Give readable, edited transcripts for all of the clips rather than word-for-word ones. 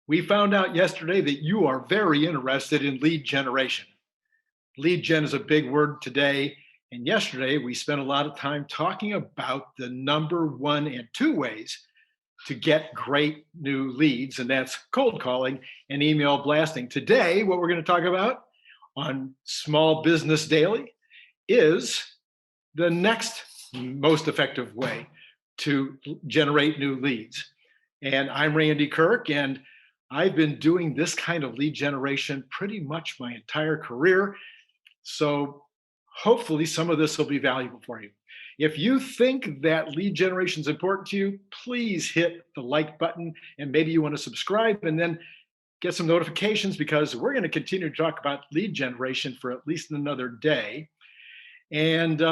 We found out yesterday that you are very interested in lead generation. Lead gen is a big word today. And yesterday, we spent a lot of time talking about the number one and two ways to get great new leads, and that's cold calling and email blasting. Today, what we're going to talk about on Small Business Daily is the next most effective way to generate new leads. And I'm Randy Kirk, and I've been doing this kind of lead generation pretty much my entire career. So hopefully some of this will be valuable for you. If you think that lead generation is important to you, please hit the like button, and maybe you want to subscribe and then get some notifications, because we're going to continue to talk about lead generation for at least another day. And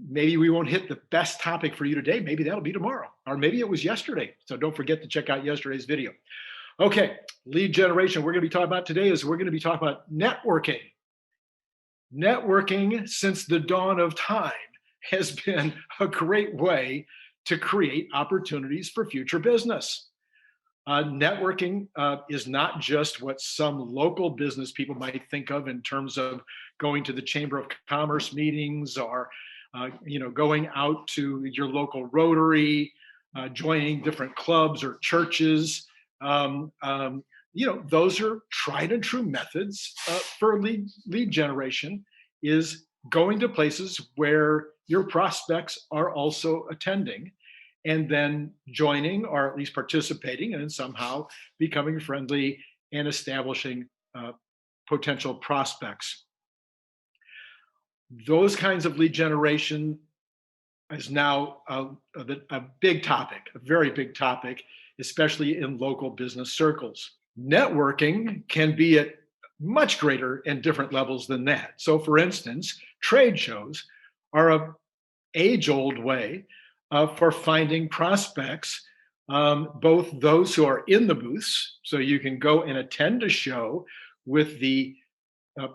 maybe we won't hit the best topic for you today. Maybe that'll be tomorrow, or maybe it was yesterday. So don't forget to check out yesterday's video. Okay, lead generation we're going to be talking about today is we're going to be talking about networking. Networking, since the dawn of time, has been a great way to create opportunities for future business. Networking is not just what some local business people might think of in terms of going to the Chamber of Commerce meetings, or going out to your local Rotary, joining different clubs or churches. Those are tried and true methods for lead generation, is going to places where your prospects are also attending, and then joining, or at least participating, and then somehow becoming friendly and establishing potential prospects. Those kinds of lead generation is now a big topic, a very big topic, especially in local business circles. Networking can be at much greater and different levels than that. So for instance, trade shows are an age-old way for finding prospects, both those who are in the booths, so you can go and attend a show with the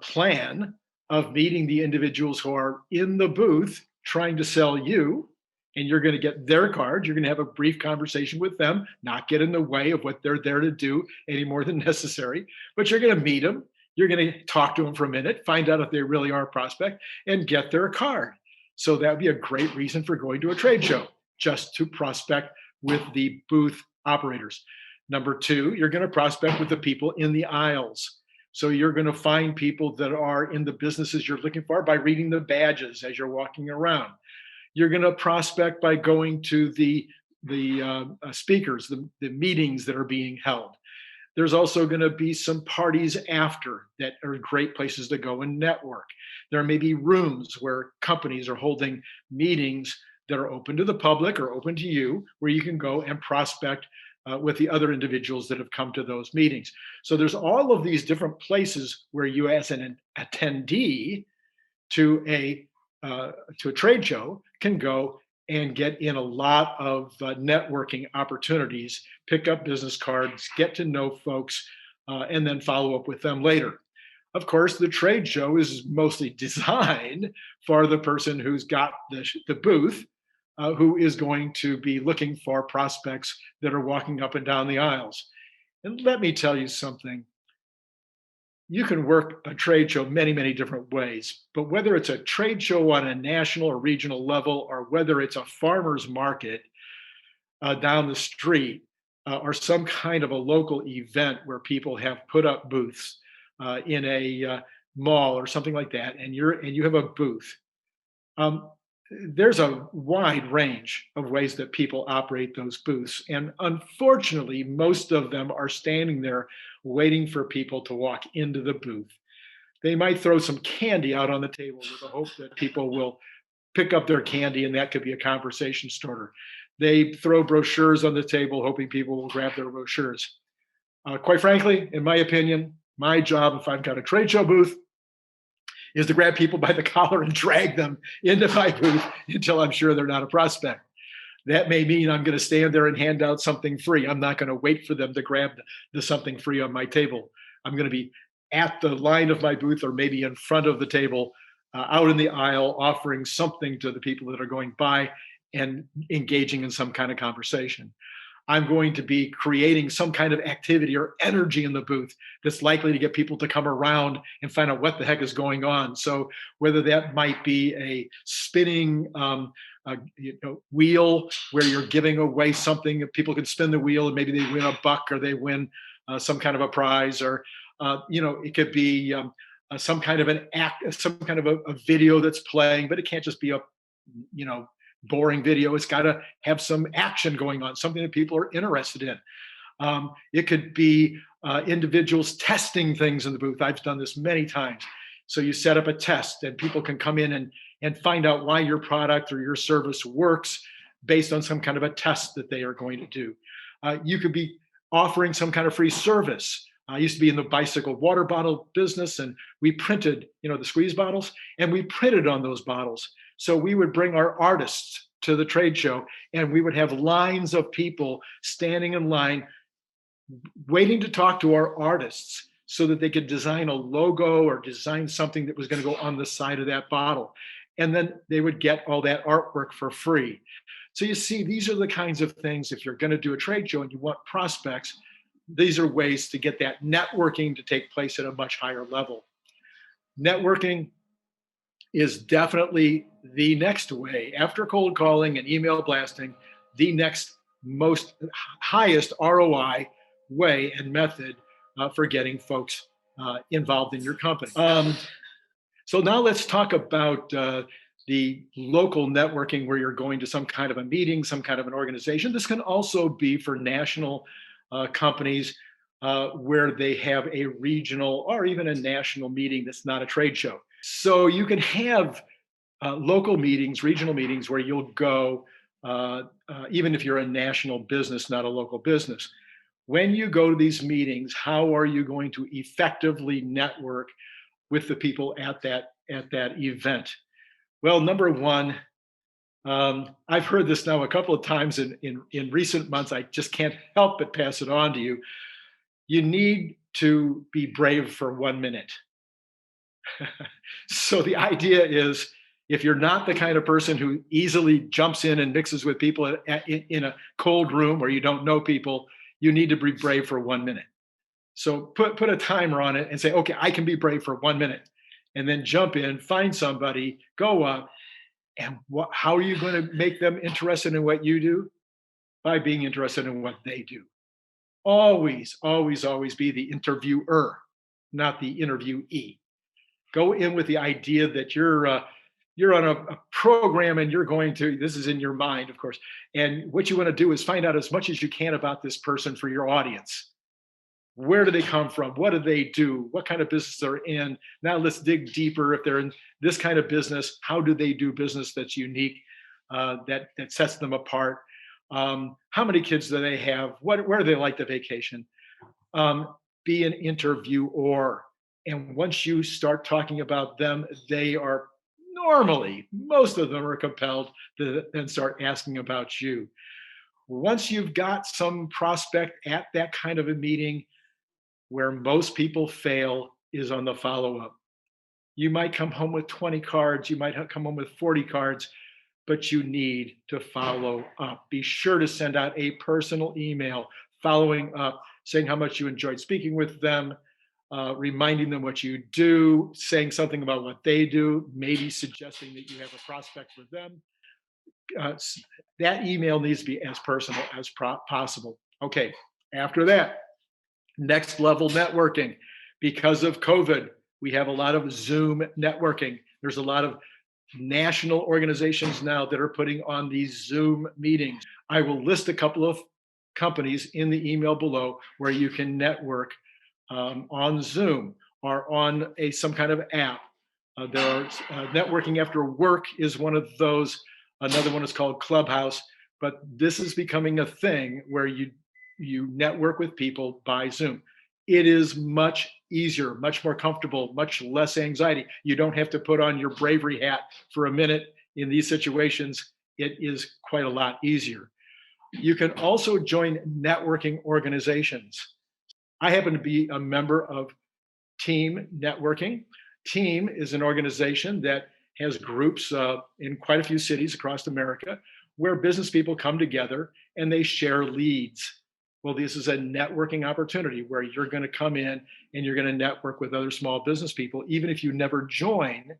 plan of meeting the individuals who are in the booth trying to sell you, and you're going to get their card. You're going to have a brief conversation with them, not get in the way of what they're there to do any more than necessary, but you're going to meet them. You're going to talk to them for a minute, find out if they really are a prospect, and get their card. So that would be a great reason for going to a trade show, just to prospect with the booth operators. Number two, you're going to prospect with the people in the aisles. So you're going to find people that are in the businesses you're looking for by reading the badges as you're walking around. You're going to prospect by going to the speakers, the meetings that are being held. There's also going to be some parties after that are great places to go and network. There may be rooms where companies are holding meetings that are open to the public or open to you, where you can go and prospect with the other individuals that have come to those meetings. So there's all of these different places where you, as an attendee to a trade show, can go and get in a lot of networking opportunities, pick up business cards, get to know folks, and then follow up with them later. Of course, the trade show is mostly designed for the person who's got the booth, who is going to be looking for prospects that are walking up and down the aisles. And let me tell you something. You can work a trade show many, many different ways, but whether it's a trade show on a national or regional level, or whether it's a farmer's market down the street, or some kind of a local event where people have put up booths in a mall or something like that, and you have a booth, there's a wide range of ways that people operate those booths. And unfortunately, most of them are standing there waiting for people to walk into the booth. They might throw some candy out on the table with the hope that people will pick up their candy, and that could be a conversation starter. They throw brochures on the table, hoping people will grab their brochures. Quite frankly, in my opinion, my job, if I've got a trade show booth, is to grab people by the collar and drag them into my booth until I'm sure they're not a prospect. That may mean I'm going to stand there and hand out something free. I'm not going to wait for them to grab the something free on my table. I'm going to be at the line of my booth, or maybe in front of the table, out in the aisle, offering something to the people that are going by and engaging in some kind of conversation. I'm going to be creating some kind of activity or energy in the booth that's likely to get people to come around and find out what the heck is going on. So whether that might be a spinning wheel where you're giving away something, people can spin the wheel and maybe they win a buck or they win some kind of a prize, or it could be some kind of an act, some kind of a video that's playing, but it can't just be a you know boring video. It's got to have some action going on, something that people are interested in. It could be individuals testing things in the booth. I've done this many times. So you set up a test and people can come in and find out why your product or your service works based on some kind of a test that they are going to do. You could be offering some kind of free service. I used to be in the bicycle water bottle business, and we printed, the squeeze bottles, and we printed on those bottles. So we would bring our artists to the trade show, and we would have lines of people standing in line waiting to talk to our artists so that they could design a logo or design something that was going to go on the side of that bottle. And then they would get all that artwork for free. So you see, these are the kinds of things, if you're going to do a trade show and you want prospects, these are ways to get that networking to take place at a much higher level. Networking is definitely the next way, after cold calling and email blasting, the next most highest ROI way and method for getting folks involved in your company. So now let's talk about the local networking where you're going to some kind of a meeting, some kind of an organization. This can also be for national companies where they have a regional or even a national meeting that's not a trade show. So you can have local meetings, regional meetings where you'll go, even if you're a national business, not a local business. When you go to these meetings, how are you going to effectively network with the people at that event? Well, number one, I've heard this now a couple of times in recent months. I just can't help but pass it on to you. You need to be brave for 1 minute. So the idea is, if you're not the kind of person who easily jumps in and mixes with people in a cold room where you don't know people, you need to be brave for 1 minute. So put a timer on it and say, okay, I can be brave for 1 minute, and then jump in, find somebody, go up, and how are you going to make them interested in what you do? By being interested in what they do. Always, always, always be the interviewer, not the interviewee. Go in with the idea that you're on a program and you're going to, this is in your mind, of course. And what you want to do is find out as much as you can about this person for your audience. Where do they come from? What do they do? What kind of business they're in? Now let's dig deeper. If they're in this kind of business, how do they do business that's unique, that sets them apart? How many kids do they have? Where do they like to vacation? Be an interviewer. And once you start talking about them, they are normally, most of them are compelled to then start asking about you. Once you've got some prospect at that kind of a meeting, where most people fail is on the follow-up. You might come home with 20 cards, you might come home with 40 cards, but you need to follow up. Be sure to send out a personal email following up, saying how much you enjoyed speaking with them, reminding them what you do, saying something about what they do, maybe suggesting that you have a prospect with them. That email needs to be as personal as possible. Okay, after that, next level networking. Because of COVID, we have a lot of Zoom networking. There's a lot of national organizations now that are putting on these Zoom meetings. I will list a couple of companies in the email below where you can network on Zoom or on some kind of app. There are networking after work is one of those. Another one is called Clubhouse. But this is becoming a thing where you network with people by Zoom. It is much easier, much more comfortable, much less anxiety. You don't have to put on your bravery hat for a minute in these situations. It is quite a lot easier. You can also join networking organizations. I happen to be a member of Team Networking. Team is an organization that has groups in quite a few cities across America where business people come together and they share leads. Well, this is a networking opportunity where you're going to come in and you're going to network with other small business people. Even if you never join,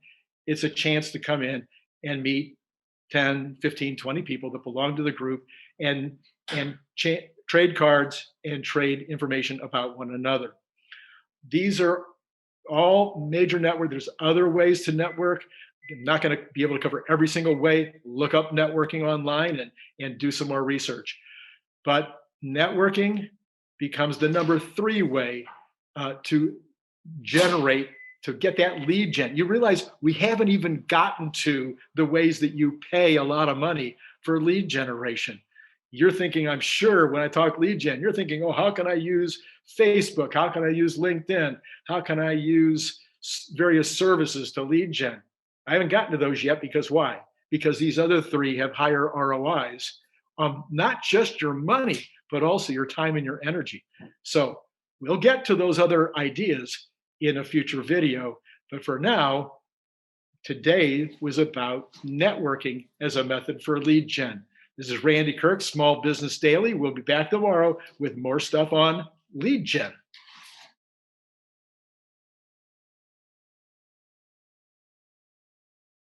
it's a chance to come in and meet 10, 15, 20 people that belong to the group and trade cards and trade information about one another. These are all major network. There's other ways to network. I'm not going to be able to cover every single way. Look up networking online and do some more research. But networking becomes the number 3 way to generate, to get that lead gen. You realize we haven't even gotten to the ways that you pay a lot of money for lead generation. You're thinking, I'm sure when I talk lead gen, you're thinking, oh, how can I use Facebook? How can I use LinkedIn? How can I use various services to lead gen? I haven't gotten to those yet because why? Because these other 3 have higher ROIs on not just your money, but also your time and your energy. So we'll get to those other ideas in a future video. But for now, today was about networking as a method for lead gen. This is Randy Kirk, Small Business Daily. We'll be back tomorrow with more stuff on lead gen.